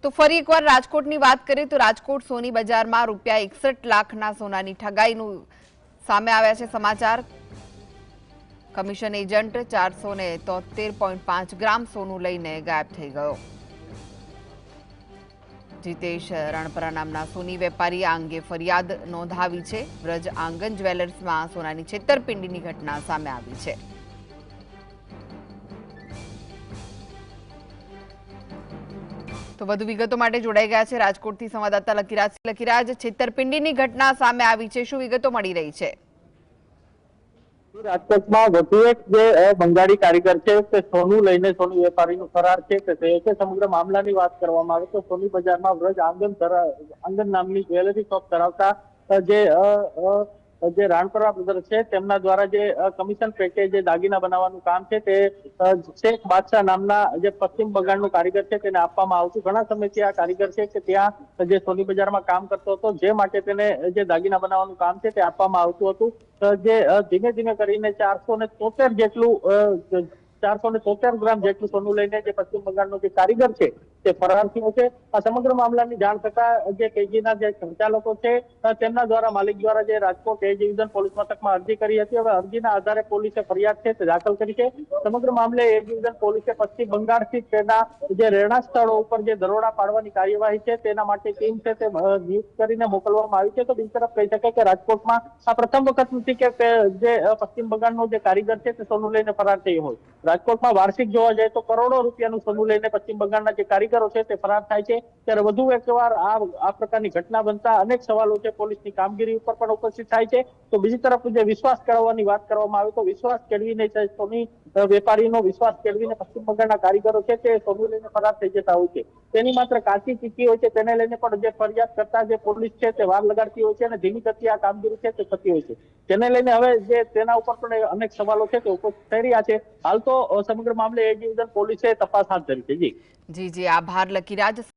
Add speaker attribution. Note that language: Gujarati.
Speaker 1: તો ફરી એકવાર રાજકોટની વાત કરીએ તો રાજકોટ સોની બજારમાં રૂપિયા 61 લાખના સોનાની ઠગાઈનું સામે આવ્યા છે સમાચાર। કમિશન એજન્ટ 473.5 ગ્રામ સોનું લઈને ગાયબ થઈ ગયો। જીતેશ રણપરા નામના સોની વેપારી આ અંગે ફરિયાદ નોંધાવી છે। વ્રજ આંગન જ્વેલર્સમાં સોનાની છેતરપિંડીની ઘટના સામે આવી છે। તો વધુ વિગતો માટે જોડાઈ ગયા છે રાજકોટથી સંવાદદાતા લકીરાજ। લકીરાજ, છેતરપિંડીની ઘટના સામે આવી છે, શું વિગતો મળી રહી છે?
Speaker 2: રાજકોટમાં વધુ એક જે બંગાળી કારીગર છે તે સોનું લઈને સોની વેપારીનું ફરાર છે તે સમગ્ર મામલાની વાત કરવામાં આવે તો સોની બજારમાં વ્રજ આંગન નામની જ્વેલરી શોપ ધરાવતા જે રાણપરા બ્રધર્સ છે તેમના દ્વારા જે કમિશન પેટે જે દાગીના બનાવવાનું કામ છે તે શેખ બાદશાહ નામના જે પશ્ચિમ બંગાળનું કારીગર છે તેને આપવામાં આવતું। ઘણા સમયથી આ કારીગર છે કે ત્યાં જે સોની બજારમાં કામ કરતો હતો, જે માટે તેને જે દાગીના બનાવવાનું કામ છે તે આપવામાં આવતું હતું। જે ધીમે ધીમે કરીને 473 જેટલું 473 ગ્રામ જેટલું સોનું લઈને જે પશ્ચિમ બંગાળનો જે કારીગર છે તે ફરાર થયો છે। આ સમગ્ર મામલાની જાણ થતા જે કેજીના જે સંચાલકો છે તેમના દ્વારા માલિક દ્વારા જે રાજકોટ એ ડિવિઝન પોલીસ મથકમાં અરજી કરી હતી। હવે અરજીના આધારે પોલીસે ફરિયાદ છે તે દાખલ કરી છે। સમગ્ર મામલે એ ડિવિઝન પોલીસે પશ્ચિમ બંગાળથી તેના જે રહેણાંક સ્થળો ઉપર જે દરોડા પાડવાની કાર્યવાહી છે તેના માટે ટીમ છે તે નિયુક્ત કરીને મોકલવામાં આવી છે। તો બીજી તરફ કહી શકાય કે રાજકોટમાં આ પ્રથમ વખત નથી કે જે પશ્ચિમ બંગાળનો જે કારીગર છે તે સોનું લઈને ફરાર થયો હોય। રાજકોટમાં વાર્ષિક જોવા જાય તો કરોડો રૂપિયાનું સોનું લઈને પશ્ચિમ બંગાળના જે કારીગરો છે તે ફરાર થાય છે। ત્યારે વધુ એકવાર આ પ્રકારની ઘટના બનતા અનેક સવાલો છે પોલીસની કામગીરી ઉપર પણ ઉપસ્થિત થાય છે। તો બીજી તરફ જે વિશ્વાસ કેળવવાની વાત કરવામાં આવે તો વિશ્વાસ કેળવીને સોની વેપારીનો વિશ્વાસ કેળવીને પશ્ચિમ બંગાળના કારીગરો છે તે સોનું લઈને ફરાર થઈ જતા હોય છે। તેની માત્ર કાચી ચીકી હોય છે તેને લઈને પણ જે ફરિયાદ કરતા જે પોલીસ છે તે વાર લગાડતી હોય છે અને ધીમી ગતિએ આ કામગીરી છે તે થતી હોય છે। તેને લઈને હવે જે તેના ઉપર પણ અનેક સવાલો છે તે ઉપસ્થિત થઈ રહ્યા છે। હાલ તો સમગ્ર મામલે એ ડિવિઝન પોલીસે તપાસ હાથ ધરી છે। જી
Speaker 1: જી, આભાર લકીરાજ।